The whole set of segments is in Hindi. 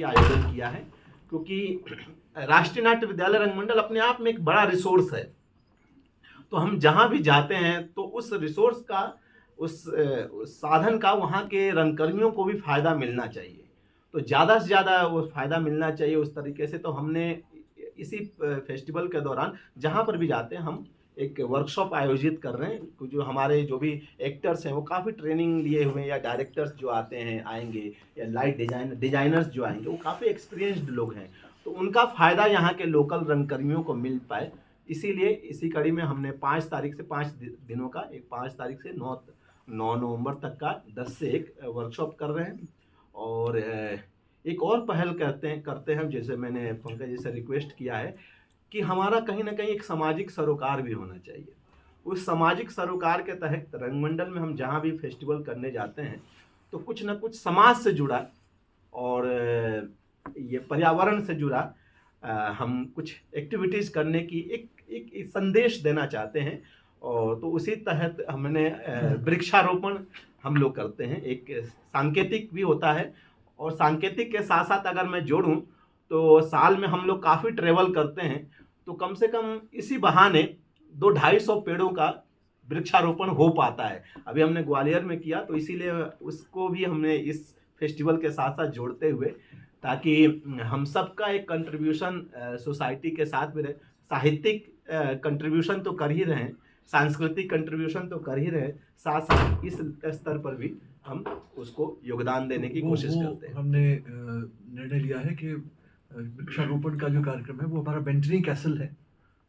भी आयोजन किया है, क्योंकि राष्ट्रीय नाट्य विद्यालय रंगमंडल अपने आप में एक बड़ा रिसोर्स है। तो हम जहाँ भी जाते हैं तो उस रिसोर्स का, उस साधन का वहाँ के रंगकर्मियों को भी फायदा मिलना चाहिए। तो ज़्यादा से ज़्यादा वो फायदा मिलना चाहिए उस तरीके से। तो हमने इसी फेस्टिवल के दौरान जहाँ पर भी जाते हैं हम एक वर्कशॉप आयोजित कर रहे हैं। जो हमारे जो भी एक्टर्स हैं वो काफ़ी ट्रेनिंग लिए हुए हैं, या डायरेक्टर्स जो आते हैं आएंगे, या लाइट डिजाइनर्स जो आएंगे वो काफ़ी एक्सपीरियंस्ड लोग हैं। तो उनका फ़ायदा यहाँ के लोकल रंगकर्मियों को मिल पाए, इसीलिए इसी कड़ी में हमने 5 तारीख से 5 दिनों का, एक 5 तारीख से 9 नवंबर तक का 10 से 1 वर्कशॉप कर रहे हैं। और एक और पहल करते हैं, जैसे मैंने पंकज जी से रिक्वेस्ट किया है कि हमारा कहीं ना कहीं एक सामाजिक सरोकार भी होना चाहिए। उस सामाजिक सरोकार के तहत रंगमंडल में हम जहाँ भी फेस्टिवल करने जाते हैं तो कुछ ना कुछ समाज से जुड़ा और ये पर्यावरण से जुड़ा हम कुछ एक्टिविटीज़ करने की एक संदेश देना चाहते हैं। और तो उसी तहत हमने वृक्षारोपण हम लोग करते हैं। एक सांकेतिक भी होता है, और सांकेतिक के साथ साथ अगर मैं जोड़ूं तो साल में हम लोग काफ़ी ट्रेवल करते हैं, तो कम से कम इसी बहाने 200-250 पेड़ों का वृक्षारोपण हो पाता है। अभी हमने ग्वालियर में किया, तो इसीलिए उसको भी हमने इस फेस्टिवल के साथ साथ जोड़ते हुए, ताकि हम सबका एक कंट्रीब्यूशन सोसाइटी के साथ में रहे। साहित्यिक कंट्रीब्यूशन तो कर ही रहे हैं, सांस्कृतिक कंट्रीब्यूशन तो कर ही रहे, साथ साथ इस स्तर पर भी हम उसको योगदान देने की कोशिश करते हैं। हमने निर्णय लिया है कि वृक्षारोपण का जो कार्यक्रम है वो हमारा बेंटनी कैसल है,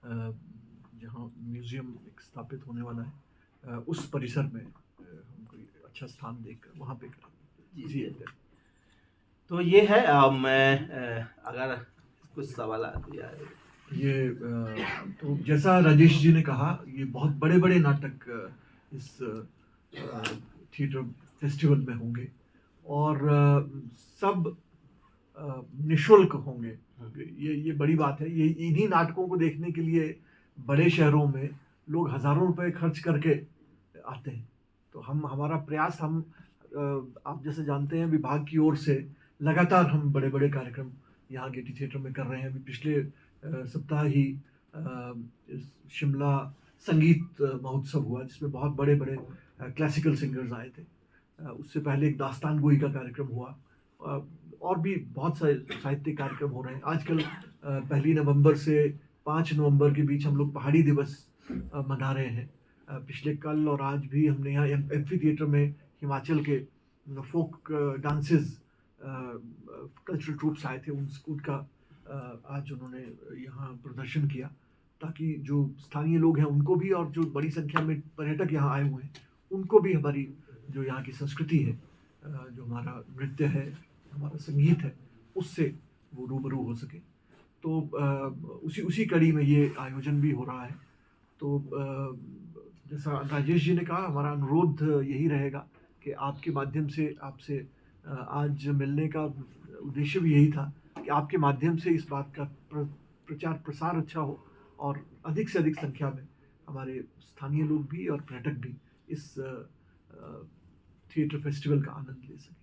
जहाँ म्यूजियम स्थापित होने वाला है, उस परिसर में हम कोई अच्छा स्थान देखकर वहाँ पे करेंगे। जी। तो ये है। मैं अगर कुछ सवाल ये तो जैसा राजेश जी ने कहा, ये बहुत बड़े बड़े नाटक इस थिएटर फेस्टिवल में होंगे, और सब निशुल्क होंगे। ये बड़ी बात है। ये इन्हीं नाटकों को देखने के लिए बड़े शहरों में लोग हजारों रुपए खर्च करके आते हैं। तो हमारा प्रयास, आप जैसे जानते हैं, विभाग की ओर से लगातार हम बड़े बड़े कार्यक्रम यहाँ गेटी थिएटर में कर रहे हैं। अभी पिछले सप्ताह ही शिमला संगीत महोत्सव हुआ, जिसमें बहुत बड़े बड़े क्लासिकल सिंगर्स आए थे। उससे पहले एक दास्तान गोई का कार्यक्रम हुआ, और भी बहुत सारे साहित्यिक कार्यक्रम हो रहे हैं आजकल। 1 नवंबर से 5 नवंबर के बीच हम लोग पहाड़ी दिवस मना रहे हैं। पिछले कल और आज भी हमने यहाँ एम्फी थिएटर में हिमाचल के फोक डांसेस कल्चरल ट्रूप्स आए थे, उनका आज उन्होंने यहाँ प्रदर्शन किया, ताकि जो स्थानीय लोग हैं उनको भी, और जो बड़ी संख्या में पर्यटक यहाँ आए हुए हैं उनको भी हमारी जो यहाँ की संस्कृति है, जो हमारा नृत्य है, हमारा संगीत है, उससे वो रूबरू हो सके। तो उसी कड़ी में ये आयोजन भी हो रहा है। तो जैसा राजेश जी ने कहा, हमारा अनुरोध यही रहेगा कि आपके माध्यम से, आपसे आज मिलने का उद्देश्य भी यही था कि आपके माध्यम से इस बात का प्रचार प्रसार अच्छा हो, और अधिक से अधिक संख्या में हमारे स्थानीय लोग भी और पर्यटक भी इस थिएटर फेस्टिवल का आनंद ले सकें।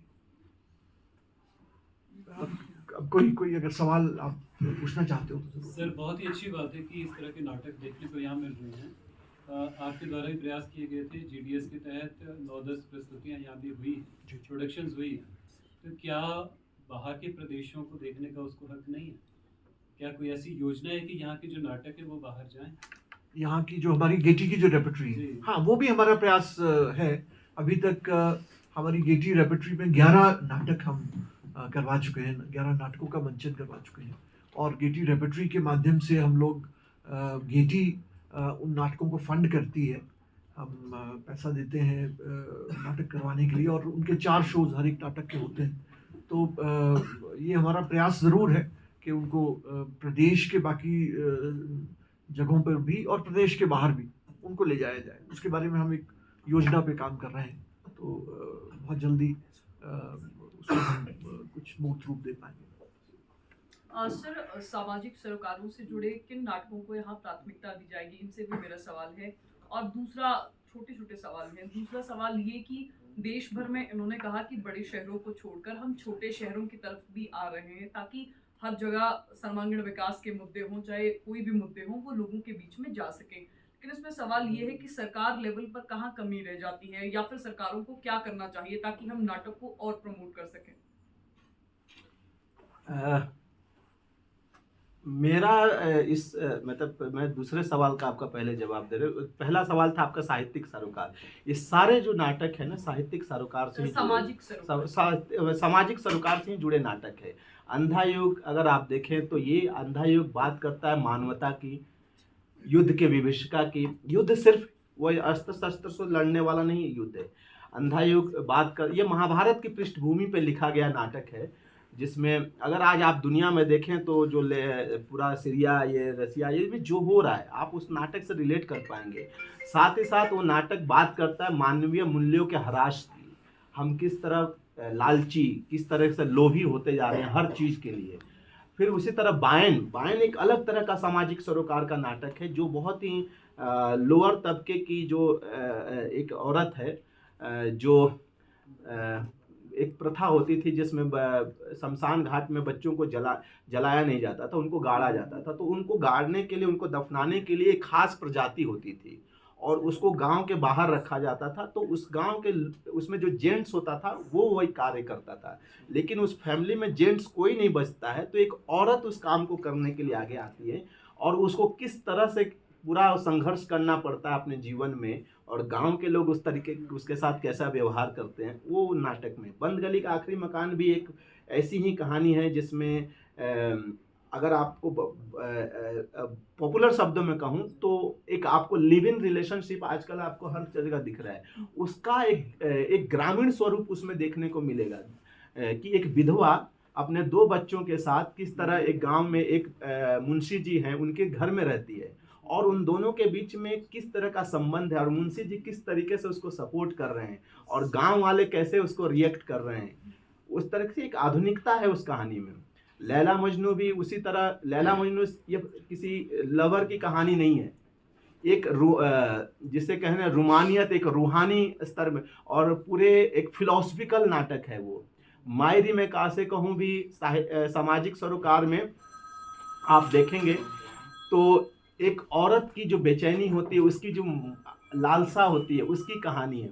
अब कोई अगर सवाल आप पूछना चाहते हो तो सर, बहुत ही अच्छी बात है कि इस तरह के नाटक देखने को यहाँ मिल रहे हैं। आपके द्वारा भी प्रयास किए गए थे, जीडीएस के तहत 9-10 प्रस्तुतियाँ यहाँ भी हुई, प्रोडक्शंस हुई। तो क्या बाहर के प्रदेशों को देखने का उसको हक नहीं है? क्या कोई ऐसी योजना है कि यहाँ के जो नाटक है वो बाहर जाएं? यहाँ की जो हमारी गेटी की जो रेपर्टरी है, हाँ, वो भी हमारा प्रयास है। अभी तक हमारी गेटी रेपर्टरी में 11 नाटक हम करवा चुके हैं, 11 नाटकों का मंचन करवा चुके हैं। और गेटी रेपर्टरी के माध्यम से हम लोग, गेटी उन नाटकों को फंड करती है। हम पैसा देते हैं नाटक करवाने के लिए, और उनके 4 शोज हर एक नाटक के होते हैं। तो ये हमारा प्रयास ज़रूर है कि उनको प्रदेश के बाकी जगहों पर भी और प्रदेश के बाहर भी उनको ले जाया जाए। उसके बारे में हम एक योजना पे काम कर रहे हैं। तो बहुत जल्दी उसको हम कुछ मूर्त रूप दे पाएंगे। सर, सामाजिक सरोकारों से जुड़े किन नाटकों को यहाँ प्राथमिकता दी जाएगी, इनसे भी मेरा सवाल है। और दूसरा, छोटे छोटे सवाल हैं। दूसरा सवाल ये कि देश भर में इन्होंने कहा कि बड़े शहरों को छोड़कर हम छोटे शहरों की तरफ भी आ रहे हैं ताकि हर जगह सर्वांगीण विकास के मुद्दे हों, चाहे कोई भी मुद्दे हों, वो लोगों के बीच में जा सके। लेकिन इसमें सवाल ये है कि सरकार लेवल पर कहाँ कमी रह जाती है, या फिर सरकारों को क्या करना चाहिए ताकि हम नाटक को और प्रमोट कर सकें। मेरा मतलब मैं दूसरे सवाल का आपका पहले जवाब दे रहा हूँ। पहला सवाल था आपका साहित्यिक सरोकार। ये सारे जो नाटक है ना, साहित्यिक सरोकार से ही सामाजिक सरोकार से ही जुड़े नाटक है। अंधा युग अगर आप देखें तो ये अंधा युग बात करता है मानवता की, युद्ध के विभीषिका की। युद्ध सिर्फ वही अस्त्र शस्त्र से लड़ने वाला नहीं युद्ध है। अंधा युग बात कर, ये महाभारत की पृष्ठभूमि पे लिखा गया नाटक है, जिसमें अगर आज आप दुनिया में देखें तो जो पूरा सीरिया, ये रसिया, ये में जो हो रहा है आप उस नाटक से रिलेट कर पाएंगे। साथ ही साथ वो नाटक बात करता है मानवीय मूल्यों के ह्रास की। हम किस तरह लालची, किस तरह से लोभी होते जा रहे हैं हर चीज़ के लिए। फिर उसी तरह बायन एक अलग तरह का सामाजिक सरोकार का नाटक है, जो बहुत ही लोअर तबके की जो एक औरत है, जो एक प्रथा होती थी जिसमें शमशान घाट में बच्चों को जलाया नहीं जाता था, उनको गाड़ा जाता था। तो उनको गाड़ने के लिए, उनको दफनाने के लिए एक खास प्रजाति होती थी और उसको गांव के बाहर रखा जाता था। तो उस गांव के उसमें जो जेंट्स होता था वो वही कार्य करता था, लेकिन उस फैमिली में जेंट्स कोई नहीं बचता है। तो एक औरत उस काम को करने के लिए आगे आती है और उसको किस तरह से पूरा संघर्ष करना पड़ता है अपने जीवन में, और गांव के लोग उस तरीके उसके साथ कैसा व्यवहार करते हैं, वो नाटक में। बंद गली का आखिरी मकान भी एक ऐसी ही कहानी है जिसमें अगर आपको पॉपुलर शब्दों में कहूँ तो एक आपको लिव इन रिलेशनशिप आजकल आपको हर जगह दिख रहा है, उसका एक ग्रामीण स्वरूप उसमें देखने को मिलेगा। कि एक विधवा अपने 2 बच्चों के साथ किस तरह एक गांव में एक मुंशी जी हैं उनके घर में रहती है, और उन दोनों के बीच में किस तरह का संबंध है, और मुंशी जी किस तरीके से उसको सपोर्ट कर रहे हैं और गांव वाले कैसे उसको रिएक्ट कर रहे हैं। उस तरह से एक आधुनिकता है उस कहानी में। लैला मजनू भी उसी तरह। लैला मजनू ये किसी लवर की कहानी नहीं है, एक जिसे कहना रूमानियत, एक रूहानी स्तर में, और पूरे एक फिलोसफिकल नाटक है वो। मायरी में कासे कहूँ भी सामाजिक सरोकार में आप देखेंगे तो एक औरत की जो बेचैनी होती है, उसकी जो लालसा होती है, उसकी कहानी है।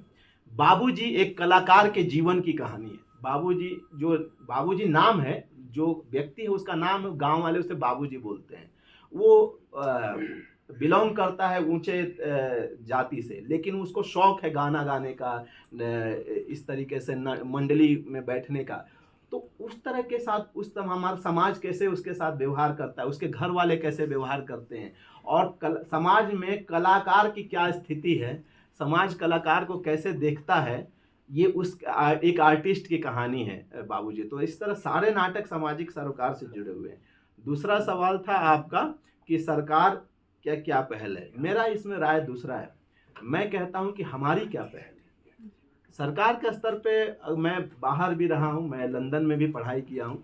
बाबूजी एक कलाकार के जीवन की कहानी है। बाबूजी नाम है, जो व्यक्ति है उसका नाम, गांव वाले उसे बाबूजी बोलते हैं। वो बिलोंग करता है ऊंचे जाति से, लेकिन उसको शौक है गाना गाने का, इस तरीके से मंडली में बैठने का। तो उस तरह के साथ उस तरह हमारा समाज कैसे उसके साथ व्यवहार करता है, उसके घर वाले कैसे व्यवहार करते हैं, और समाज में कलाकार की क्या स्थिति है, समाज कलाकार को कैसे देखता है, ये एक आर्टिस्ट की कहानी है बाबूजी। तो इस तरह सारे नाटक सामाजिक सरोकार से जुड़े हुए हैं। दूसरा सवाल था आपका कि सरकार क्या क्या पहल है। मेरा इसमें राय दूसरा है। मैं कहता हूं कि हमारी क्या पहल है। सरकार के स्तर पे मैं बाहर भी रहा हूं, मैं लंदन में भी पढ़ाई किया हूं।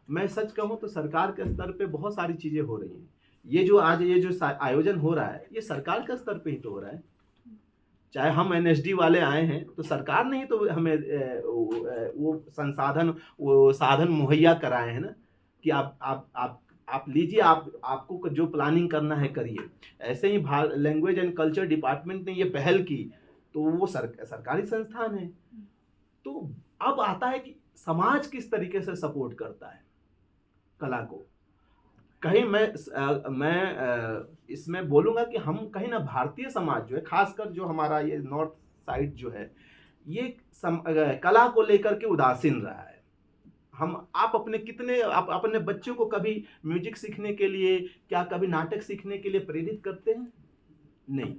मैं सच कहूं तो सरकार के स्तर पे बहुत सारी चीज़ें हो रही हैं। ये जो आज ये जो आयोजन हो रहा है, ये सरकार के स्तर पे ही तो हो रहा है। चाहे हम एनएसडी वाले आए हैं तो सरकार ने ही तो हमें वो साधन मुहैया कराए हैं ना, कि आप लीजिए, आपको जो प्लानिंग करना है करिए। ऐसे ही लैंग्वेज एंड कल्चर डिपार्टमेंट ने ये पहल की, तो वो सरकारी संस्थान है। तो अब आता है कि समाज किस तरीके से सपोर्ट करता है कला को। कहीं मैं इसमें बोलूँगा कि हम कहीं ना भारतीय समाज जो है, खासकर जो हमारा ये नॉर्थ साइड जो है, ये कला को लेकर के उदासीन रहा है। आप अपने बच्चों को कभी म्यूजिक सीखने के लिए, क्या कभी नाटक सीखने के लिए प्रेरित करते हैं? नहीं।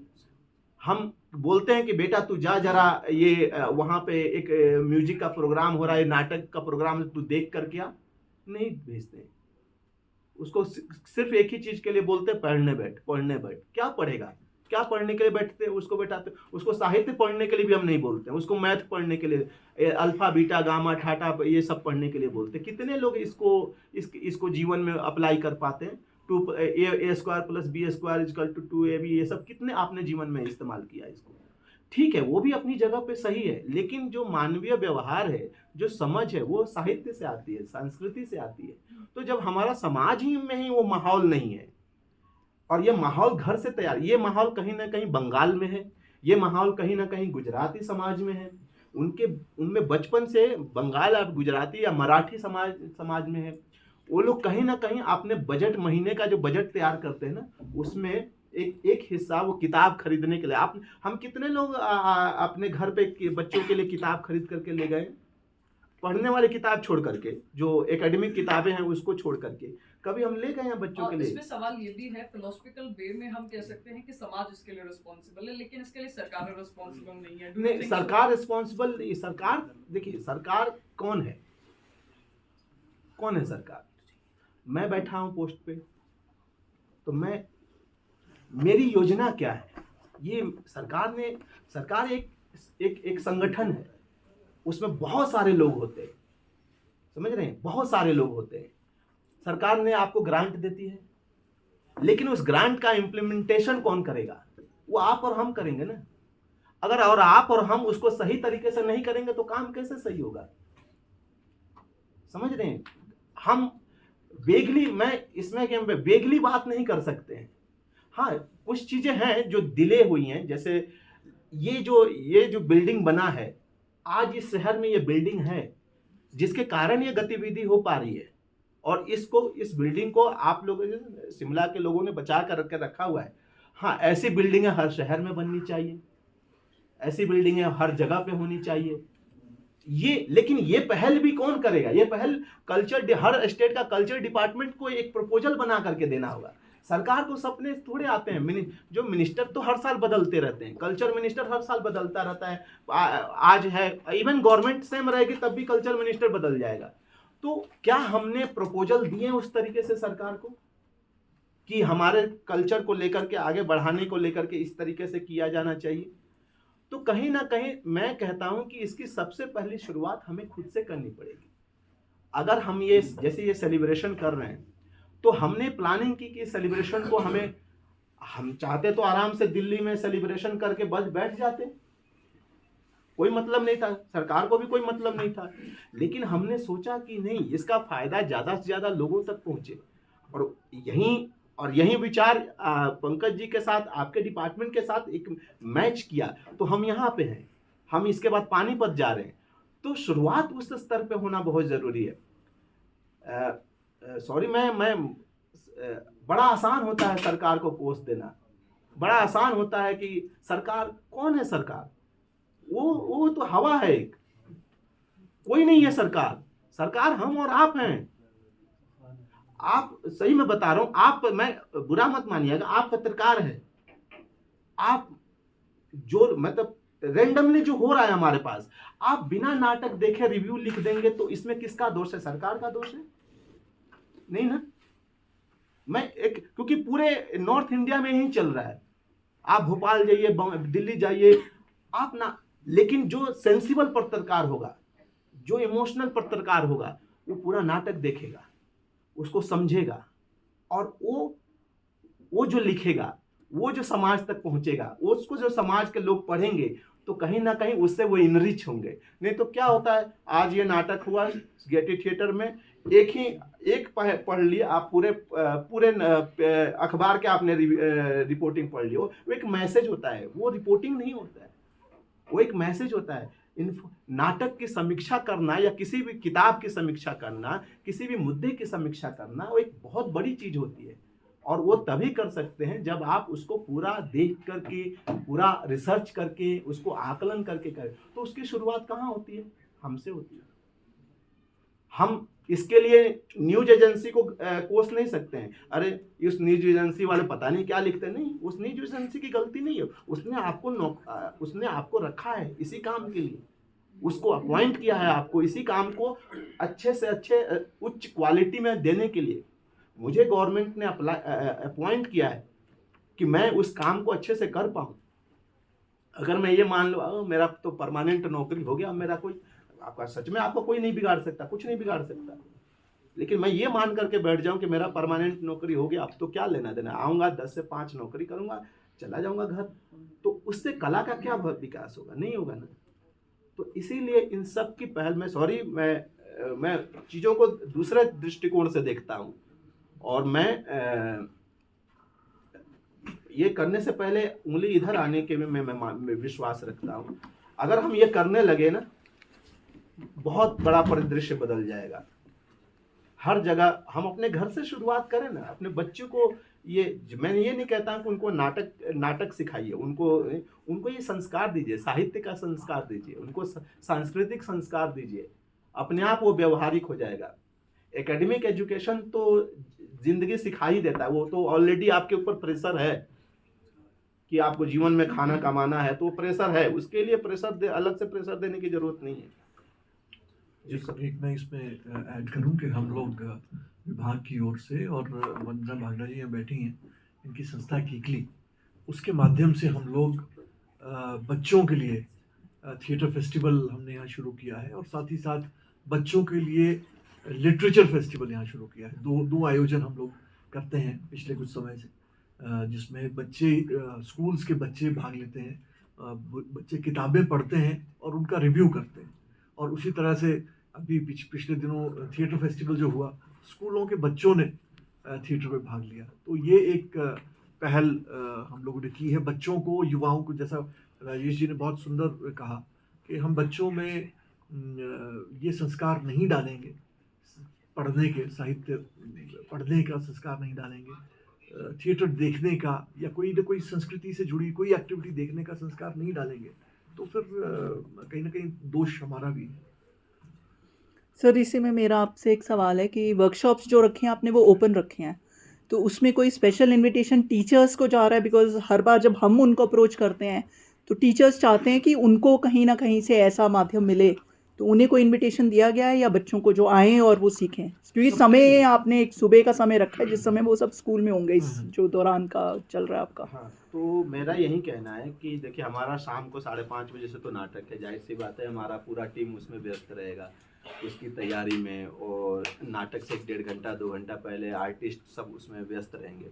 हम बोलते हैं कि बेटा तू जा जरा, ये वहाँ पे एक म्यूजिक का प्रोग्राम हो रहा है, नाटक का प्रोग्राम, तू देख कर क्या, नहीं भेजते। उसको सिर्फ एक ही चीज के लिए बोलते, पढ़ने बैठ। क्या पढ़ेगा? क्या पढ़ने के लिए बैठते उसको बैठाते? उसको साहित्य पढ़ने के लिए भी हम नहीं बोलते, उसको मैथ पढ़ने के लिए, अल्फा बीटा गामा ठाटा ये सब पढ़ने के लिए बोलते। कितने लोग इसको जीवन में अप्लाई कर पाते हैं? a² + b² = 2ab, ये सब कितने आपने जीवन में इस्तेमाल किया इसको? ठीक है, वो भी अपनी जगह पे सही है, लेकिन जो मानवीय व्यवहार है, जो समझ है, वो साहित्य से आती है, संस्कृति से आती है। तो जब हमारा समाज ही में ही वो माहौल नहीं है, और ये माहौल घर से तैयार, ये माहौल कहीं ना कहीं बंगाल में है, ये माहौल कहीं ना कहीं गुजराती समाज में है, उनमें बचपन से बंगाल और गुजराती या मराठी समाज में है। वो लोग कहीं ना कहीं अपने बजट, महीने का जो बजट तैयार करते हैं ना, उसमें एक हिस्सा वो किताब खरीदने के लिए, आप हम कितने लोग अपने घर पे बच्चों के लिए किताब खरीद करके ले गए, पढ़ने वाली किताब छोड़ करके, जो एकेडमिक किताबें हैं उसको छोड़ करके कभी हम ले गए हैं बच्चों और के लिए? इसमें सवाल ये भी है, फिलोसफिकल वे में हम कह सकते हैं कि समाज इसके लिए रिस्पॉन्सिबल है, लेकिन इसके लिए सरकार रिस्पॉन्सिबल नहीं है। नहीं, सरकार रिस्पॉन्सिबल नहीं। सरकार, देखिए सरकार कौन है, कौन है सरकार? मैं बैठा हूं पोस्ट पे, तो मेरी योजना क्या है? ये सरकार एक संगठन है, उसमें बहुत सारे लोग होते हैं, समझ रहे हैं, बहुत सारे लोग होते हैं। सरकार ने आपको ग्रांट देती है, लेकिन उस ग्रांट का इम्प्लीमेंटेशन कौन करेगा? वो आप और हम करेंगे ना। अगर और आप और हम उसको सही तरीके से नहीं करेंगे तो काम कैसे सही होगा? समझ रहे हैं? हम मैं इसमें कि वेगली बात नहीं कर सकते हैं। हाँ, कुछ चीजें हैं जो डिले हुई हैं, जैसे ये जो बिल्डिंग बना है, आज इस शहर में ये बिल्डिंग है जिसके कारण ये गतिविधि हो पा रही है, और इस बिल्डिंग को आप लोगों ने, शिमला के लोगों ने बचा कर रखा हुआ है। हाँ, ऐसी बिल्डिंगें हर शहर में बननी चाहिए, ऐसी बिल्डिंगें हर जगह पे होनी चाहिए। लेकिन ये पहल भी कौन करेगा? ये पहल हर स्टेट का कल्चर डिपार्टमेंट को एक प्रपोजल बना करके देना होगा। सरकार को सपने थोड़े आते हैं। जो मिनिस्टर तो हर साल बदलते रहते हैं, कल्चर मिनिस्टर हर साल बदलता रहता है। आज है, इवन गवर्नमेंट सेम रहेगी तब भी कल्चर मिनिस्टर बदल जाएगा। तो क्या हमने प्रपोजल दिए उस तरीके से सरकार को कि हमारे कल्चर को लेकर के, आगे बढ़ाने को लेकर के इस तरीके से किया जाना चाहिए? तो कहीं ना कहीं मैं कहता हूं कि इसकी सबसे पहली शुरुआत हमें खुद से करनी पड़ेगी। अगर हम जैसे ये सेलिब्रेशन कर रहे हैं, तो हमने प्लानिंग की कि सेलिब्रेशन को हम चाहते तो आराम से दिल्ली में सेलिब्रेशन करके बस बैठ जाते, कोई मतलब नहीं था, सरकार को भी कोई मतलब नहीं था। लेकिन हमने सोचा कि नहीं, इसका फायदा ज्यादा से ज्यादा लोगों तक पहुंचे, और यही विचार पंकज जी के साथ, आपके डिपार्टमेंट के साथ एक मैच किया, तो हम यहाँ पे हैं। हम इसके बाद पानीपत जा रहे हैं। तो शुरुआत उस स्तर पे होना बहुत जरूरी है। सॉरी, बड़ा आसान होता है सरकार को पोस्ट देना, बड़ा आसान होता है कि सरकार कौन है? सरकार वो तो हवा है, एक कोई नहीं है सरकार हम और आप हैं। आप, सही में बता रहा हूं, आप, मैं बुरा मत मानिएगा, आप पत्रकार हैं। आप जो मतलब रेंडमली जो हो रहा है हमारे पास, आप बिना नाटक देखे रिव्यू लिख देंगे, तो इसमें किसका दोष है? सरकार का दोष है? नहीं ना। क्योंकि पूरे नॉर्थ इंडिया में ही चल रहा है, आप भोपाल जाइए, दिल्ली जाइए, आप ना, लेकिन जो सेंसिबल पत्रकार होगा, जो इमोशनल पत्रकार होगा, वो पूरा नाटक देखेगा, उसको समझेगा, और वो जो लिखेगा, वो जो समाज तक पहुंचेगा, उसको जो समाज के लोग पढ़ेंगे, तो कहीं ना कहीं उससे वो इनरिच होंगे। नहीं तो क्या होता है, आज ये नाटक हुआ गेटी थिएटर में, एक पढ़ लिया आप, पूरे अखबार के आपने रिपोर्टिंग पढ़ लिया, वो एक मैसेज होता है, वो रिपोर्टिंग नहीं होता है, वो एक मैसेज होता है। नाटक की समीक्षा करना या किसी भी किताब की समीक्षा करना, किसी भी मुद्दे की समीक्षा करना, वो एक बहुत बड़ी चीज होती है, और वो तभी कर सकते हैं जब आप उसको पूरा देख करके, पूरा रिसर्च करके, उसको आकलन करके करें। तो उसकी शुरुआत कहाँ होती है? हमसे होती है। हम इसके लिए न्यूज एजेंसी को कोस नहीं सकते हैं, अरे इस न्यूज एजेंसी वाले पता नहीं क्या लिखते हैं। नहीं, उस न्यूज एजेंसी की गलती नहीं है, उसने आपको रखा है इसी काम के लिए, उसको अपॉइंट किया है आपको इसी काम को अच्छे से अच्छे उच्च क्वालिटी में देने के लिए। मुझे गवर्नमेंट ने अपॉइंट किया है कि मैं उस काम को अच्छे से कर पाऊँ। अगर मैं ये मान लो मेरा तो परमानेंट नौकरी हो गया, मेरा कोई, आपका सच में आपको कोई नहीं बिगाड़ सकता, कुछ नहीं बिगाड़ सकता, लेकिन मैं ये मान करके बैठ जाऊं कि मेरा परमानेंट नौकरी हो गया, अब तो क्या लेना देना, आऊँगा 10 से 5 नौकरी करूँगा, चला जाऊंगा घर, तो उससे कला का क्या विकास होगा? नहीं होगा ना। तो इसीलिए इन सब की पहल में, सॉरी, मैं चीज़ों को दूसरे दृष्टिकोण से देखता हूँ, और मैं ये करने से पहले उंगली इधर आने के में मैं विश्वास रखता हूँ। अगर हम ये करने लगे ना, बहुत बड़ा परिदृश्य बदल जाएगा। हर जगह हम अपने घर से शुरुआत करें ना, अपने बच्चों को मैं ये नहीं कहता कि उनको नाटक सिखाइए, उनको ये संस्कार दीजिए, साहित्य का संस्कार दीजिए, उनको सांस्कृतिक संस्कार दीजिए, अपने आप वो व्यवहारिक हो जाएगा। एकेडमिक एजुकेशन तो जिंदगी सिखा ही देता है, वो तो ऑलरेडी आपके ऊपर प्रेशर है कि आपको जीवन में खाना कमाना है, तो प्रेशर है, उसके लिए अलग से प्रेशर देने की जरूरत नहीं है। एक मैं इसमें ऐड करूं कि हम लोग विभाग की ओर से, और वंदना भागड़ा जी यहाँ बैठी हैं, इनकी संस्था कीकली, उसके माध्यम से हम लोग बच्चों के लिए थिएटर फेस्टिवल हमने यहाँ शुरू किया है, और साथ ही साथ बच्चों के लिए लिटरेचर फेस्टिवल यहाँ शुरू किया है। दो आयोजन हम लोग करते हैं पिछले कुछ समय से, जिसमें स्कूल्स के बच्चे भाग लेते हैं, बच्चे किताबें पढ़ते हैं और उनका रिव्यू करते हैं। और उसी तरह से अभी पिछले दिनों थिएटर फेस्टिवल जो हुआ, स्कूलों के बच्चों ने थिएटर में भाग लिया। तो ये एक पहल हम लोगों ने की है बच्चों को, युवाओं को, जैसा राजेश जी ने बहुत सुंदर कहा कि हम बच्चों में ये संस्कार नहीं डालेंगे, पढ़ने के, साहित्य पढ़ने का संस्कार नहीं डालेंगे, थिएटर देखने का या कोई ना कोई संस्कृति से जुड़ी कोई एक्टिविटी देखने का संस्कार नहीं डालेंगे, तो फिर कहीं ना कहीं दोष हमारा भी है। सर, इसी में मेरा आपसे एक सवाल है कि वर्कशॉप्स जो रखे हैं आपने वो ओपन रखे हैं, तो उसमें कोई स्पेशल इनविटेशन टीचर्स को जा रहा है? बिकॉज हर बार जब हम उनको अप्रोच करते हैं तो टीचर्स चाहते हैं कि उनको कहीं ना कहीं से ऐसा माध्यम मिले, तो उन्हें कोई इनविटेशन दिया गया है या बच्चों को जो आएँ और वो सीखें? क्योंकि समय आपने एक सुबह का समय रखा है जिस समय वो सब स्कूल में होंगे, इस जो दौरान का चल रहा है आपका। हाँ, तो मेरा यही कहना है कि देखिए, हमारा शाम को 5:30 बजे से तो नाटक है, जाहिर सी बात है हमारा पूरा टीम उसमें व्यस्त रहेगा, उसकी तैयारी में, और नाटक से 1.5 घंटा 2 घंटा पहले आर्टिस्ट सब उसमें व्यस्त रहेंगे।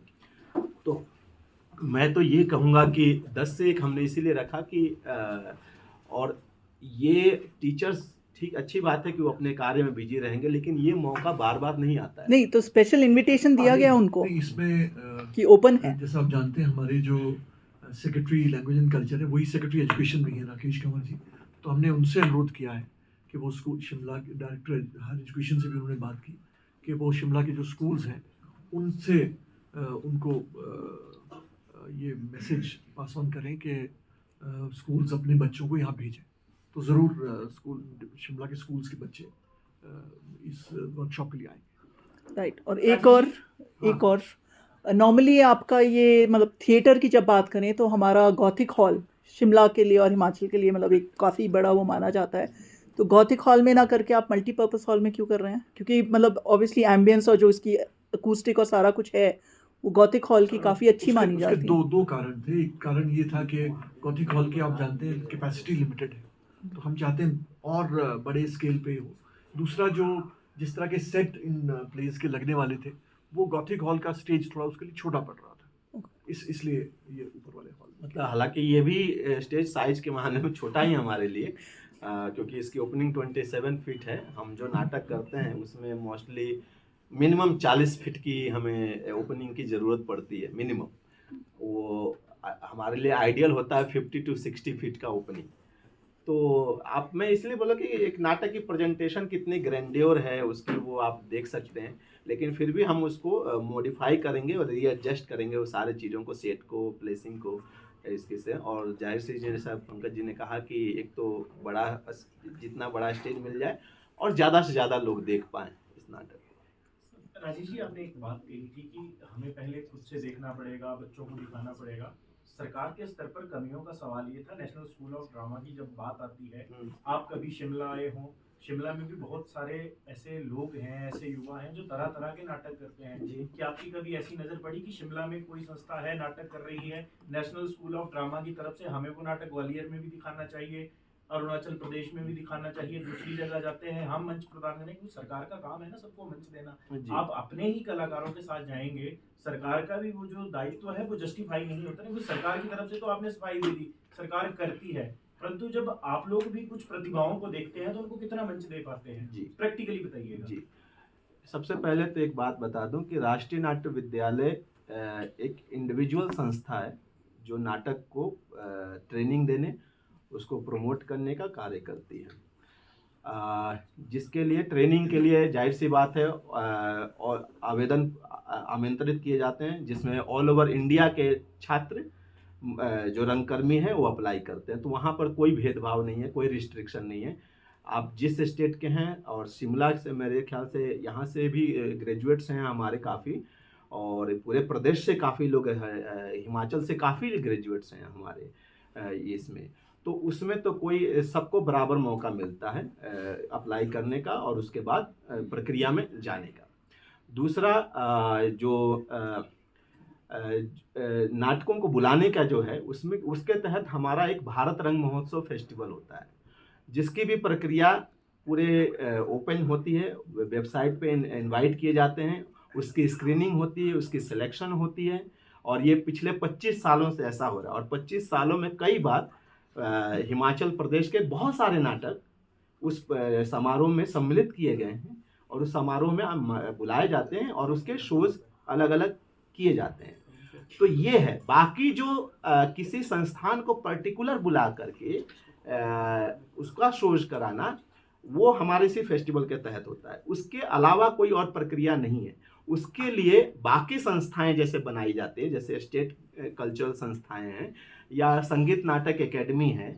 तो मैं तो ये कहूँगा कि 10 से 1 हमने इसीलिए रखा कि और ये टीचर्स, ठीक, अच्छी बात है कि वो अपने कार्य में बिजी रहेंगे, लेकिन ये मौका बार बार नहीं आता है। नहीं, तो स्पेशल इनविटेशन दिया गया उनको इसमें कि ओपन है? जैसा आप जानते हैं, हमारे जो सेक्रेटरी लैंग्वेज एंड कल्चर है, वही सेक्रेटरी एजुकेशन भी है, राकेश कंवर जी। तो हमने उनसे अनुरोध किया है कि वो स्कूल, शिमला के डायरेक्टर हायर एजुकेशन से भी उन्होंने बात की कि वो शिमला के जो स्कूल्स हैं उनसे उनको ये मैसेज पास ऑन करें कि स्कूल्स अपने बच्चों को यहाँ भेजें। तो ज़रूर शिमला के स्कूल्स के बच्चे इस वर्कशॉप के लिए आएंगे। राइट। और एक और नॉर्मली आपका ये, मतलब थिएटर की जब बात करें तो हमारा गॉथिक हॉल शिमला के लिए और हिमाचल के लिए मतलब एक काफ़ी बड़ा वो माना जाता है, तो गॉथिक हॉल में ना करके आप मल्टीपर्पज़ हॉल में क्यों कर रहे हैं? क्योंकि मतलब ऑब्वियसली एम्बियंस और जो इसकी अकूस्टिक और सारा कुछ है वो गॉथिक हॉल की काफ़ी अच्छी मानी जाती है। दो कारण थे। एक कारण ये था कि गॉथिक हॉल की, आप जानते हैं, कैपेसिटी लिमिटेड है, तो हम चाहते हैं और बड़े स्केल पे हो। दूसरा, जो जिस तरह के सेट इन प्लेस के लगने वाले थे, वो गॉथिक हॉल का स्टेज थोड़ा उसके लिए छोटा पड़ रहा था, इसलिए ये ऊपर वाले हॉल। मतलब हालांकि ये भी स्टेज साइज के मामले में छोटा ही हमारे लिए, क्योंकि इसकी ओपनिंग 27 फीट है। हम जो नाटक करते हैं उसमें मोस्टली मिनिमम 40 फीट की हमें ओपनिंग की ज़रूरत पड़ती है, मिनिमम। वो हमारे लिए आइडियल होता है 50 to 60 फीट का ओपनिंग। तो मैं इसलिए बोला कि एक नाटक की प्रेजेंटेशन कितनी ग्रैंडियर है उसकी, वो आप देख सकते हैं, लेकिन फिर भी हम उसको मॉडिफाई करेंगे और रीएडजस्ट करेंगे वो सारे चीज़ों को, सेट को, प्लेसिंग को, इसके से। और जाहिर सी जैसा पंकज जी ने कहा कि एक तो जितना बड़ा स्टेज मिल जाए और ज़्यादा से ज़्यादा लोग देख पाएँ इस नाटक को। राजेश जी, आपने एक बात कही थी कि हमें पहले खुद से देखना पड़ेगा, बच्चों को दिखाना पड़ेगा। सरकार के स्तर पर कमियों का सवाल ये था, नेशनल स्कूल ऑफ ड्रामा की जब बात आती है, आप कभी शिमला आए हों, शिमला में भी बहुत सारे ऐसे लोग हैं, ऐसे युवा हैं जो तरह तरह के नाटक करते हैं जी। कि आपकी कभी ऐसी नज़र पड़ी कि शिमला में कोई संस्था है, नाटक कर रही है नेशनल स्कूल ऑफ ड्रामा की तरफ से, हमें वो नाटक ग्वालियर में भी दिखाना चाहिए, अरुणाचल प्रदेश में भी दिखाना चाहिए, दूसरी जगह जाते हैं हम मंच प्रदान करें, क्योंकि सरकार का काम है ना सबको मंच देना। जी। आप अपने ही कलाकारों के साथ जाएंगे, सरकार का भी वो जो दायित्व है वो जस्टिफाई नहीं होता ना, क्योंकि सरकार की तरफ से तो आपने सफाई दे दी, सरकार करती है, परंतु जब आप लोग भी कुछ प्रतिभाओं को देखते हैं तो उनको कितना मंच दे पाते हैं, जी। प्रैक्टिकली बताइएगा। जी, सबसे पहले तो एक बात बता दूं कि राष्ट्रीय नाट्य विद्यालय एक इंडिविजुअल संस्था है जो नाटक को ट्रेनिंग देने, उसको प्रमोट करने का कार्य करती है। जिसके लिए ट्रेनिंग के लिए जाहिर सी बात है और आवेदन आमंत्रित किए जाते हैं, जिसमें ऑल ओवर इंडिया के छात्र जो रंगकर्मी हैं वो अप्लाई करते हैं। तो वहाँ पर कोई भेदभाव नहीं है, कोई रिस्ट्रिक्शन नहीं है। आप जिस स्टेट के हैं, और शिमला से मेरे ख्याल से यहाँ से भी ग्रेजुएट्स हैं हमारे काफ़ी, और पूरे प्रदेश से काफ़ी लोग हैं, हिमाचल से काफ़ी ग्रेजुएट्स हैं हमारे इसमें। तो उसमें तो कोई सबको बराबर मौका मिलता है अप्लाई करने का और उसके बाद प्रक्रिया में जाने का। दूसरा जो नाटकों को बुलाने का जो है, उसमें उसके तहत हमारा एक भारत रंग महोत्सव फेस्टिवल होता है, जिसकी भी प्रक्रिया पूरे ओपन होती है, वेबसाइट पे इनवाइट किए जाते हैं, उसकी स्क्रीनिंग होती है, उसकी सिलेक्शन होती है, और ये पिछले 25 सालों से ऐसा हो रहा है। और 25 सालों में कई बार हिमाचल प्रदेश के बहुत सारे नाटक उस समारोह में सम्मिलित किए गए हैं, और उस समारोह में बुलाए जाते हैं और उसके शोज अलग अलग किए जाते हैं। तो ये है। बाकी जो किसी संस्थान को पर्टिकुलर बुला करके उसका शोज कराना, वो हमारे इसी फेस्टिवल के तहत होता है। उसके अलावा कोई और प्रक्रिया नहीं है। उसके लिए बाकी संस्थाएं जैसे बनाई जाती है, जैसे स्टेट कल्चरल संस्थाएं हैं, या संगीत नाटक एकेडमी है,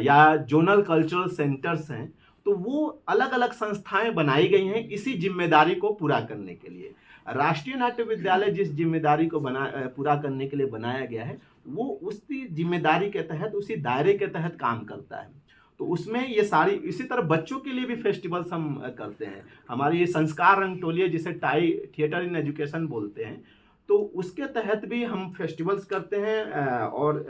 या जोनल कल्चरल सेंटर्स हैं, तो वो अलग अलग संस्थाएं बनाई गई हैं इसी जिम्मेदारी को पूरा करने के लिए। राष्ट्रीय नाट्य विद्यालय जिस जिम्मेदारी को पूरा करने के लिए बनाया गया है, वो उसी जिम्मेदारी के तहत, उसी दायरे के तहत काम करता है। तो उसमें ये सारी, इसी तरह बच्चों के लिए भी फेस्टिवल्स हम करते हैं। हमारी ये संस्कार रंगटोलिया, जिसे टाई थिएटर इन एजुकेशन बोलते हैं, तो उसके तहत भी हम फेस्टिवल्स करते हैं और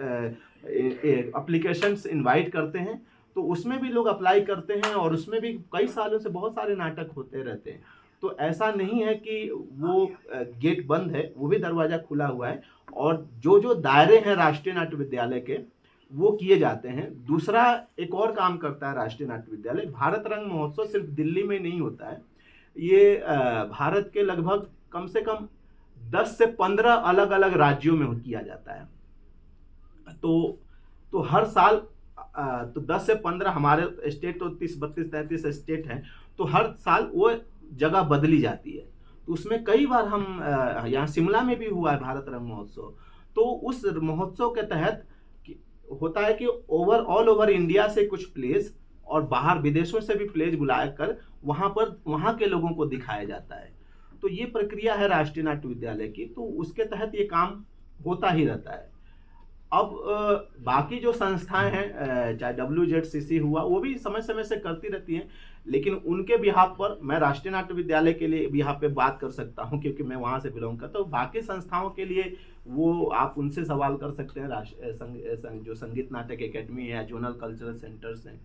एप्लीकेशंस इनवाइट करते हैं। तो उसमें भी लोग अप्लाई करते हैं, और उसमें भी कई सालों से बहुत सारे नाटक होते रहते हैं। तो ऐसा नहीं है कि वो गेट बंद है, वो भी दरवाज़ा खुला हुआ है, और जो दायरे हैं राष्ट्रीय नाट्य विद्यालय के, वो किए जाते हैं। दूसरा एक और काम करता है राष्ट्रीय नाट्य विद्यालय, भारत रंग महोत्सव सिर्फ दिल्ली में नहीं होता है, ये भारत के लगभग कम से कम 10 से 15 अलग अलग राज्यों में किया जाता है। तो हर साल तो 10 से 15, हमारे स्टेट तो 30, 32, 33 स्टेट हैं, तो हर साल वो जगह बदली जाती है। तो उसमें कई बार हम यहाँ शिमला में भी हुआ है भारत रंग महोत्सव। तो उस महोत्सव के तहत होता है कि ऑल ओवर इंडिया से कुछ प्लेस और बाहर विदेशों से भी प्लेस बुलाकर वहाँ के लोगों को दिखाया जाता है। तो ये प्रक्रिया है राष्ट्रीय नाट्य विद्यालय की, तो उसके तहत ये काम होता ही रहता है। अब बाकी जो संस्थाएं हैं, चाहे WZCC हुआ, वो भी समय समय से करती रहती हैं, लेकिन उनके बिहाफ पर मैं राष्ट्रीय नाट्य विद्यालय के लिए बिहाफ पे बात कर सकता हूं, क्योंकि मैं वहां से बिलोंग करता हूं। बाकी संस्थाओं के लिए वो आप उनसे सवाल कर सकते हैं। जो संगीत नाटक एकेडमी है, जोनल कल्चरल सेंटर्स हैं,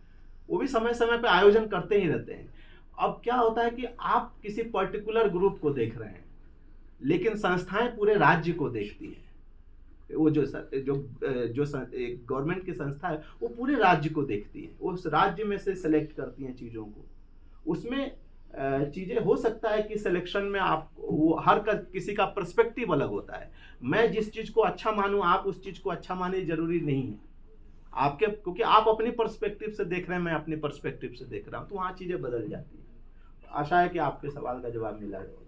वो भी समय समय पे आयोजन करते ही रहते हैं। अब क्या होता है कि आप किसी पर्टिकुलर ग्रुप को देख रहे हैं, लेकिन संस्थाएं पूरे राज्य को देखती हैं। वो जो गवर्नमेंट की संस्था है, वो पूरे राज्य को देखती है, उस राज्य में से सिलेक्ट करती हैं चीज़ों को। उसमें चीज़ें हो सकता है कि सिलेक्शन में आप वो किसी का पर्सपेक्टिव अलग होता है। मैं जिस चीज़ को अच्छा मानूं, आप उस चीज़ को अच्छा माने, जरूरी नहीं है आपके, क्योंकि आप अपनी पर्सपेक्टिव से देख रहे हैं, मैं अपनी पर्सपेक्टिव से देख रहा हूँ, तो वहाँ चीज़ें बदल जाती हैं। आशा है कि आपके सवाल का जवाब मिला है।